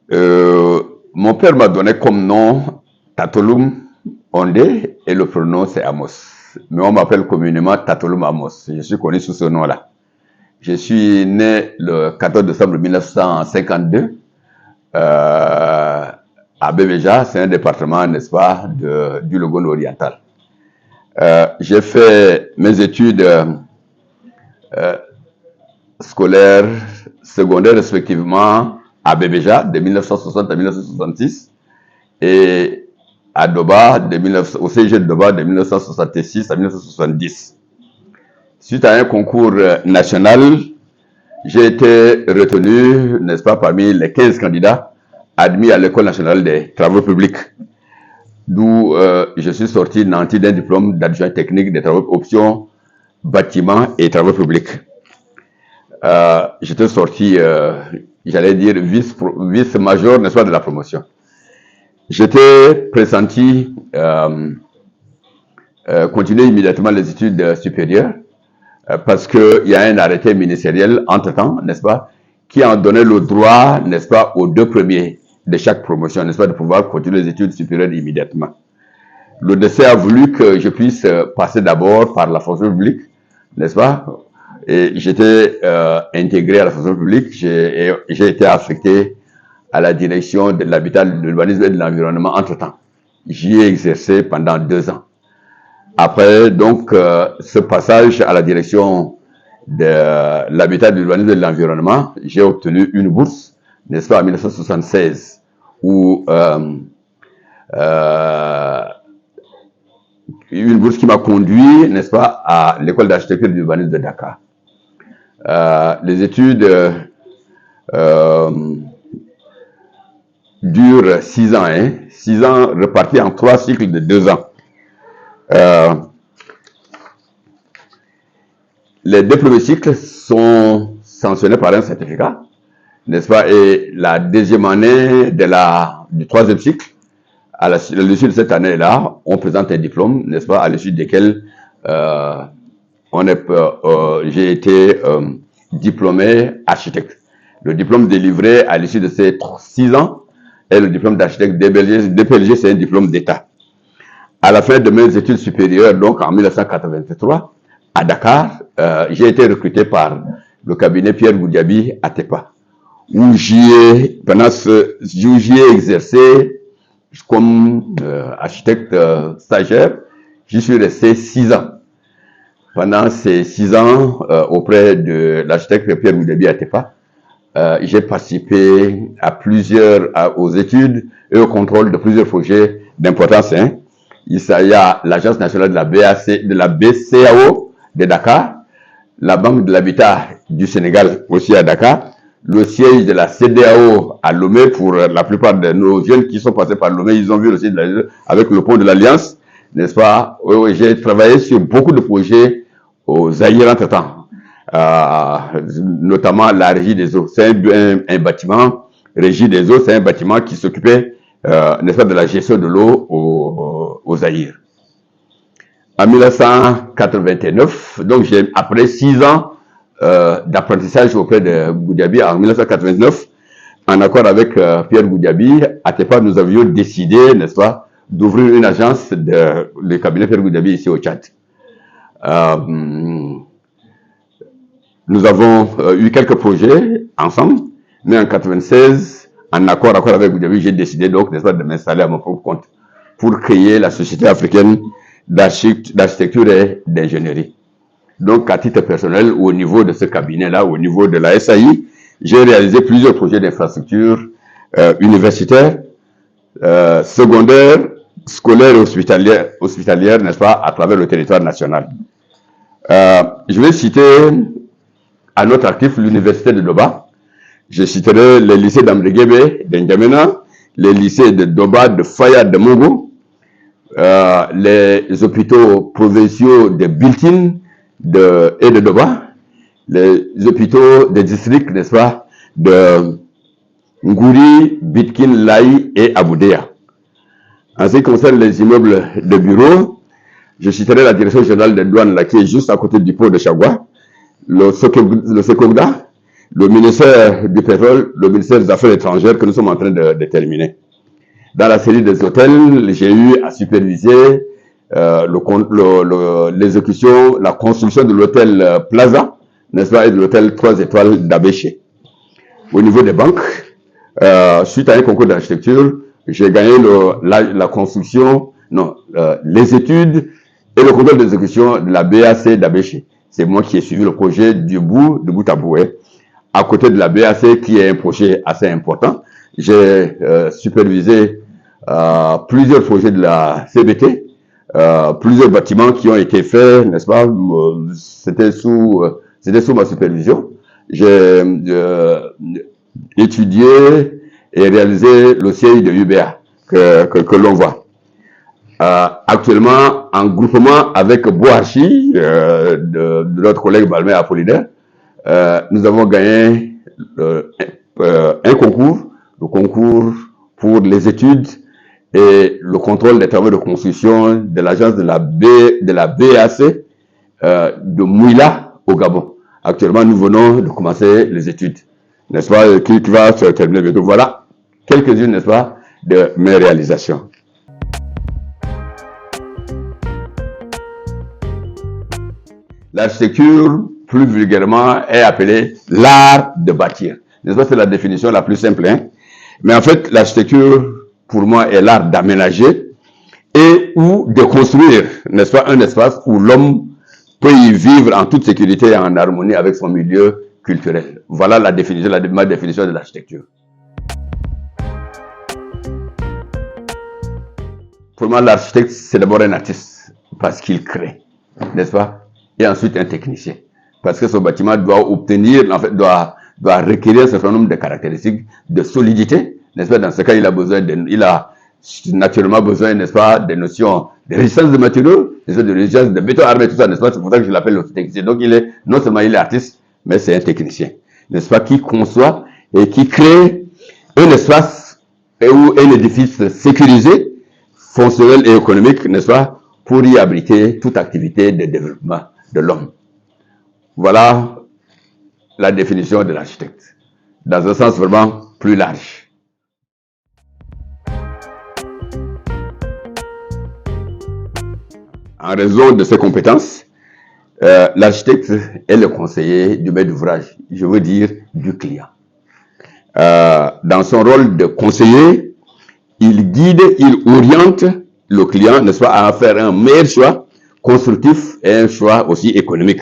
Mon père m'a donné comme nom Tatolum Ondé et le prénom c'est Amos. Mais on m'appelle communément Tatolum Amos. Je suis connu sous ce nom-là. Je suis né le 14 décembre 1952 à Bébeja, c'est un département, n'est-ce pas, du Logone oriental. J'ai fait mes études scolaires, secondaires respectivement à Bébeja de 1960 à 1966 et à Doba, au CG de Doba de 1966 à 1970. Suite à un concours national, j'ai été retenu, n'est-ce pas, parmi les 15 candidats admis à l'École nationale des travaux publics, d'où je suis sorti nanti d'un diplôme d'adjoint technique des travaux options bâtiments et travaux publics. J'étais sorti, j'allais dire, vice-major, n'est-ce pas, de la promotion. J'étais pressenti continuer immédiatement les études supérieures parce qu'il y a un arrêté ministériel entre-temps, n'est-ce pas, qui en donnait le droit, n'est-ce pas, aux deux premiers de chaque promotion, n'est-ce pas, de pouvoir continuer les études supérieures immédiatement. Le décès a voulu que je puisse passer d'abord par la fonction publique, n'est-ce pas, et j'étais intégré à la fonction publique, j'ai été affecté à la direction de l'habitat, de l'urbanisme et de l'environnement entre-temps. J'y ai exercé pendant 2 ans. Après, donc, ce passage à la direction de l'habitat, de l'urbanisme et de l'environnement, j'ai obtenu une bourse, n'est-ce pas, en 1976, où une bourse qui m'a conduit, n'est-ce pas, à l'école d'architecture et d'urbanisme de Dakar. Les études durent 6 ans, 6 ans repartis en 3 cycles de 2 ans. Les 2 premiers cycles sont sanctionnés par un certificat, n'est-ce pas, et la deuxième année du 3e cycle, à l'issue de cette année-là, on présente un diplôme, n'est-ce pas, à l'issue desquels j'ai été diplômé architecte. Le diplôme délivré à l'issue de ces 6 ans est le diplôme d'architecte DPLG, c'est un diplôme d'État. À la fin de mes études supérieures, donc en 1983, à Dakar, j'ai été recruté par le cabinet Pierre Goudiaby à Tepa, où j'y ai exercé comme architecte stagiaire. J'y suis resté 6 ans. Pendant ces 6 ans, auprès de l'architecte Pierre Goudiaby à Tepa, j'ai participé aux études et au contrôle de plusieurs projets d'importance. Il y a l'Agence nationale de la BCAO de Dakar, la Banque de l'Habitat du Sénégal aussi à Dakar, le siège de la CEDEAO à Lomé pour la plupart de nos jeunes qui sont passés par Lomé, ils ont vu aussi avec le pont de l'Alliance, n'est-ce pas? J'ai travaillé sur beaucoup de projets au Zaïre entre-temps, notamment la régie des eaux. C'est un bâtiment, régie des eaux, c'est un bâtiment qui s'occupait, n'est-ce pas, de la gestion de l'eau au Zaïre. En 1989, donc après 6 ans d'apprentissage auprès de Goudiaby, en 1989, en accord avec Pierre Goudiaby, à Tepa, nous avions décidé, n'est-ce pas, d'ouvrir une agence de cabinet Pierre Goudiaby ici au Tchad. Nous avons eu quelques projets ensemble, mais en 1996, en accord avec Goudiaby, j'ai décidé donc, n'est-ce pas, de m'installer à mon propre compte pour créer la Société africaine d'architecture et d'ingénierie. Donc, à titre personnel, au niveau de ce cabinet-là, au niveau de la SAI, j'ai réalisé plusieurs projets d'infrastructure universitaires, secondaires, scolaires et hospitalières, n'est-ce pas, à travers le territoire national. Je vais citer à notre actif l'université de Doba. Je citerai les lycées d'Amdegebe, d'Njamena, les lycées de Doba, de Faya, de Mongo, les hôpitaux provinciaux de Biltin et de Doba, les hôpitaux des districts, n'est-ce pas, de Ngouri, Bitkin, Laï et Aboudéa. En ce qui concerne les immeubles de bureaux, je citerai la direction générale des douanes, là, qui est juste à côté du port de Chagua, le Sekogda, le ministère du pétrole, le ministère des Affaires étrangères que nous sommes en train de terminer. Dans la série des hôtels, j'ai eu à superviser l'exécution, la construction de l'hôtel Plaza, n'est-ce pas, et de l'hôtel 3 étoiles d'Abéché. Au niveau des banques, suite à un concours d'architecture, j'ai gagné la construction, les études et le contrôle d'exécution de la BAC d'Abéché. C'est moi qui ai suivi le projet de bout à bout. À côté de la BAC, qui est un projet assez important, j'ai supervisé plusieurs projets de la CBT, plusieurs bâtiments qui ont été faits, n'est-ce pas, c'était sous ma supervision. J'ai étudié et réalisé le CI de UBA que l'on voit. Actuellement, en groupement avec Boarchi, de notre collègue Balmé Apollinaire, nous avons gagné un concours, le concours pour les études et le contrôle des travaux de construction de l'agence de la BAC de Mouila au Gabon. Actuellement, nous venons de commencer les études, n'est-ce pas, qui va se terminer bientôt. Voilà quelques-unes, n'est-ce pas, de mes réalisations. L'architecture, plus vulgairement, est appelée l'art de bâtir. N'est-ce pas, c'est la définition la plus simple. Mais en fait, l'architecture, pour moi, est l'art d'aménager et ou de construire, n'est-ce pas, un espace où l'homme peut y vivre en toute sécurité et en harmonie avec son milieu culturel. Voilà ma définition de l'architecture. Pour moi, l'architecte, c'est d'abord un artiste parce qu'il crée, n'est-ce pas? Et ensuite un technicien. Parce que ce bâtiment doit obtenir, en fait, doit requérir un certain nombre de caractéristiques de solidité, n'est-ce pas? Dans ce cas, il a naturellement besoin, n'est-ce pas, des notions de résistance de matériaux, de résistance de béton armé, tout ça, n'est-ce pas? C'est pour ça que je l'appelle le technicien. Donc, non seulement il est artiste, mais c'est un technicien, n'est-ce pas, qui conçoit et qui crée un espace ou un édifice sécurisé, fonctionnel et économique, n'est-ce pas, pour y abriter toute activité de développement de l'homme. Voilà la définition de l'architecte, dans un sens vraiment plus large. En raison de ses compétences, l'architecte est le conseiller du maître d'ouvrage, je veux dire du client. Dans son rôle de conseiller, il guide, il oriente le client, n'est-ce pas, à faire un meilleur choix constructif et un choix aussi économique.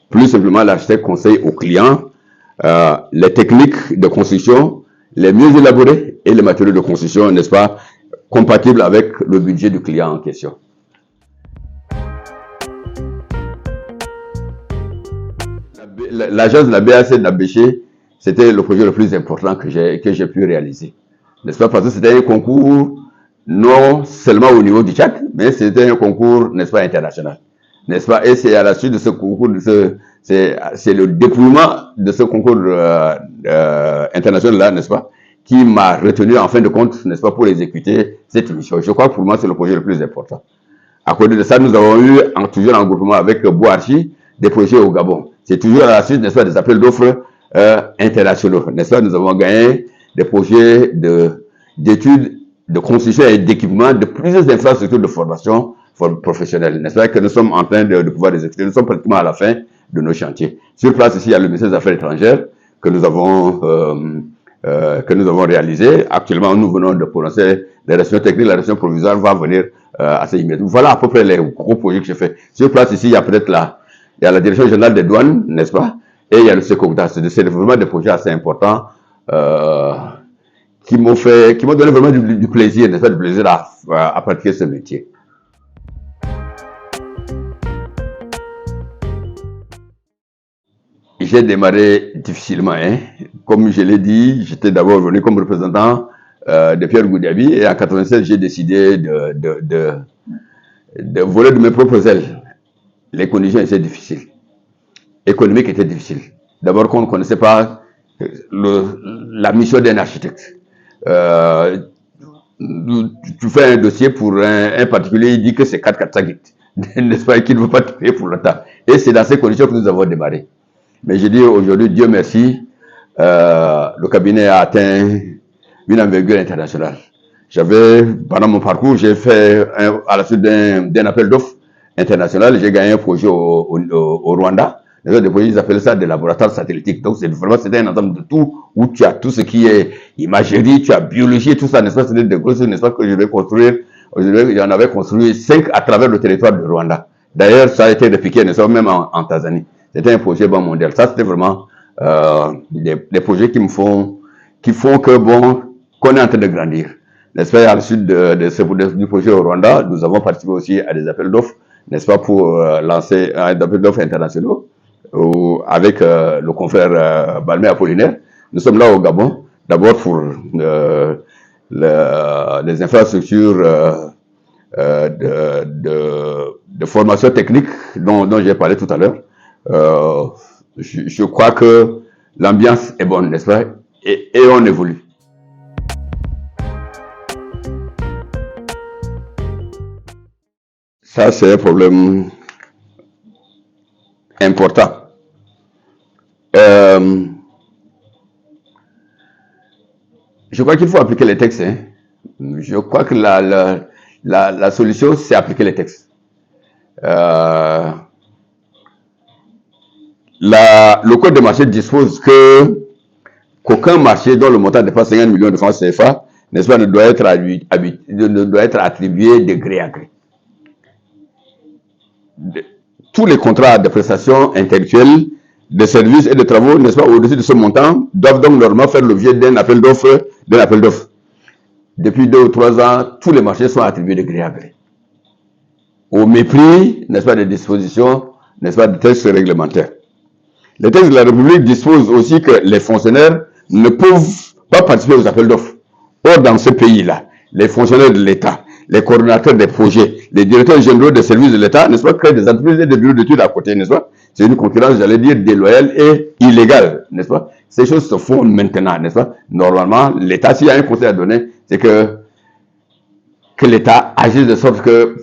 Plus simplement, l'architecte conseille au client les techniques de construction les mieux élaborées et les matériaux de construction, n'est-ce pas, compatibles avec le budget du client en question. L'agence de la BAC d'Abéché, c'était le projet le plus important que j'ai pu réaliser. N'est-ce pas, parce que c'était un concours non seulement au niveau du Tchad, mais c'était un concours, n'est-ce pas, international. N'est-ce pas? Et c'est à la suite de ce concours, c'est le déploiement de ce concours international-là, n'est-ce pas, qui m'a retenu en fin de compte, n'est-ce pas, pour exécuter cette mission. Je crois que pour moi, c'est le projet le plus important. À côté de ça, nous avons eu, toujours en groupement avec Boarchi, des projets au Gabon. C'est toujours à la suite, n'est-ce pas, des appels d'offres internationaux, n'est-ce pas? Nous avons gagné des projets d'études, de construction et d'équipement de plusieurs infrastructures de formation professionnelle, n'est-ce pas, que nous sommes en train de pouvoir exécuter. Nous sommes pratiquement à la fin de nos chantiers. Sur place, ici, il y a le ministère des Affaires étrangères que nous avons réalisé. Actuellement, nous venons de prononcer les réactions techniques. La réaction provisoire va venir assez immédiatement. Voilà à peu près les gros projets que j'ai fait. Sur place, ici, il y a peut-être il y a la direction générale des douanes, n'est-ce pas? Et il y a le Secocta. C'est vraiment des projets assez importants qui m'ont donné vraiment du plaisir, n'est-ce pas, du plaisir à pratiquer ce métier. J'ai démarré difficilement, Comme je l'ai dit, j'étais d'abord venu comme représentant de Pierre Goudiaby et en 1996, j'ai décidé de voler de mes propres ailes. Les conditions étaient difficiles. Économiques étaient difficiles. D'abord qu'on ne connaissait pas la mission d'un architecte. Tu fais un dossier pour un particulier, il dit que c'est 4-4 n'est-ce pas, qu'il ne veut pas te payer pour le temps. Et c'est dans ces conditions que nous avons démarré. Mais je dis aujourd'hui, Dieu merci, le cabinet a atteint une envergure internationale. Pendant mon parcours, j'ai fait, à la suite d'un appel d'offres international, j'ai gagné un projet au Rwanda. Les projets, ils appellent ça des laboratoires satellites. Donc, c'était un ensemble de tout, où tu as tout ce qui est imagerie, tu as biologie, tout ça, n'est-ce pas? C'est des grosses, n'est-ce pas, que je vais construire. J'en avais construit 5 à travers le territoire du Rwanda. D'ailleurs, ça a été répliqué, n'est-ce pas, même en Tanzanie. C'était un projet bon mondial. Ça, c'était vraiment des projets qui font que, bon, qu'on est en train de grandir. N'est-ce pas, à la suite du projet au Rwanda, nous avons participé aussi à des appels d'offres, n'est-ce pas, pour lancer un appel d'offres internationaux avec le confrère Balmé Apollinaire. Nous sommes là au Gabon, d'abord pour les infrastructures de formation technique dont j'ai parlé tout à l'heure. Je crois que l'ambiance est bonne, n'est-ce pas, et on évolue. Ça, c'est un problème important. Je crois qu'il faut appliquer les textes. Hein. Je crois que la solution, c'est appliquer les textes. Le code de marché dispose qu'aucun marché dont le montant dépasse 50 millions de francs CFA, n'est-ce pas, ne doit être attribué de gré à gré. Tous les contrats de prestations intellectuelles, de services et de travaux, n'est-ce pas, au-dessus de ce montant, doivent donc normalement faire l'objet d'un appel d'offres. Depuis 2 ou 3 ans, tous les marchés sont attribués de gré à gré. Au mépris, n'est-ce pas, des dispositions, n'est-ce pas, des textes réglementaires. Les textes de la République disposent aussi que les fonctionnaires ne peuvent pas participer aux appels d'offres. Or, dans ce pays-là, les fonctionnaires de l'État, les coordonnateurs des projets, les directeurs généraux des services de l'État, n'est-ce pas, créent des entreprises et des bureaux d'études à côté, n'est-ce pas? C'est une concurrence, j'allais dire, déloyale et illégale, n'est-ce pas? Ces choses se font maintenant, n'est-ce pas? Normalement, l'État, s'il y a un conseil à donner, c'est que l'État agisse de sorte que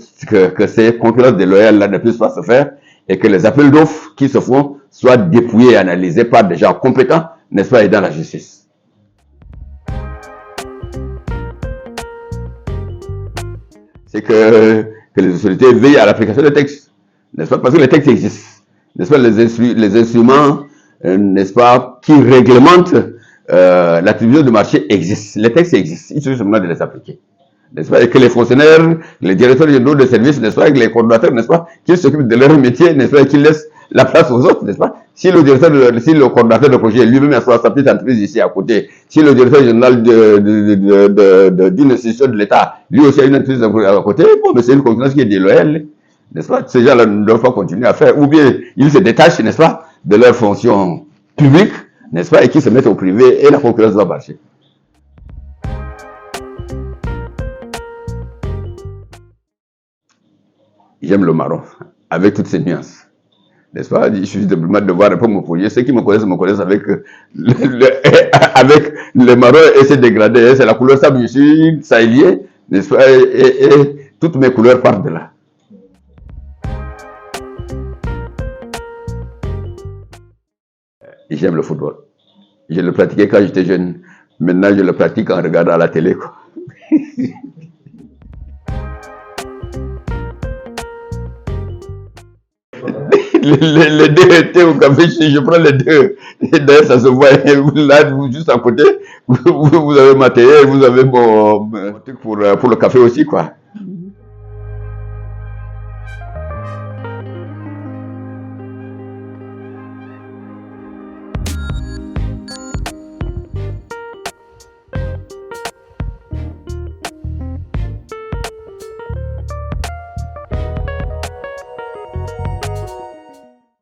ces concurrences déloyales-là ne puissent pas se faire et que les appels d'offres qui se font soient dépouillés et analysés par des gens compétents, n'est-ce pas, et dans la justice. C'est que les autorités veillent à l'application des textes, n'est-ce pas? Parce que les textes existent, n'est-ce pas? Les instruments, n'est-ce pas, qui réglementent l'attribution du marché existent. Les textes existent, il suffit seulement de les appliquer, n'est-ce pas? Et que les fonctionnaires, les directeurs généraux de services, n'est-ce pas, et les coordonnateurs, n'est-ce pas, qui s'occupent de leur métier, n'est-ce pas, et qui laissent la place aux autres, n'est-ce pas? Si le coordonnateur de projet lui-même a sa petite entreprise ici à côté, si le directeur général d'une institution de l'État, lui aussi a une entreprise à côté, bon, mais c'est une concurrence qui est déloyale, n'est-ce pas? Ces gens-là ne doivent pas continuer à faire, ou bien ils se détachent, n'est-ce pas, de leur fonction publique, n'est-ce pas, et qui se mettent au privé, et la concurrence va marcher. J'aime le marron, avec toutes ses nuances. N'est-ce pas? Il suffit simplement de voir un peu mon projet. Ceux qui me connaissent avec avec le marron et ses dégradés. C'est la couleur sable, je suis sahélien, n'est-ce pas? Et toutes mes couleurs partent de là. J'aime le football. Je le pratiquais quand j'étais jeune. Maintenant, je le pratique en regardant la télé, quoi. Les deux étaient au café, je prends les deux. Et d'ailleurs, ça se voit. Là, juste à côté, vous avez ma télé, vous avez mon truc pour le café aussi, quoi.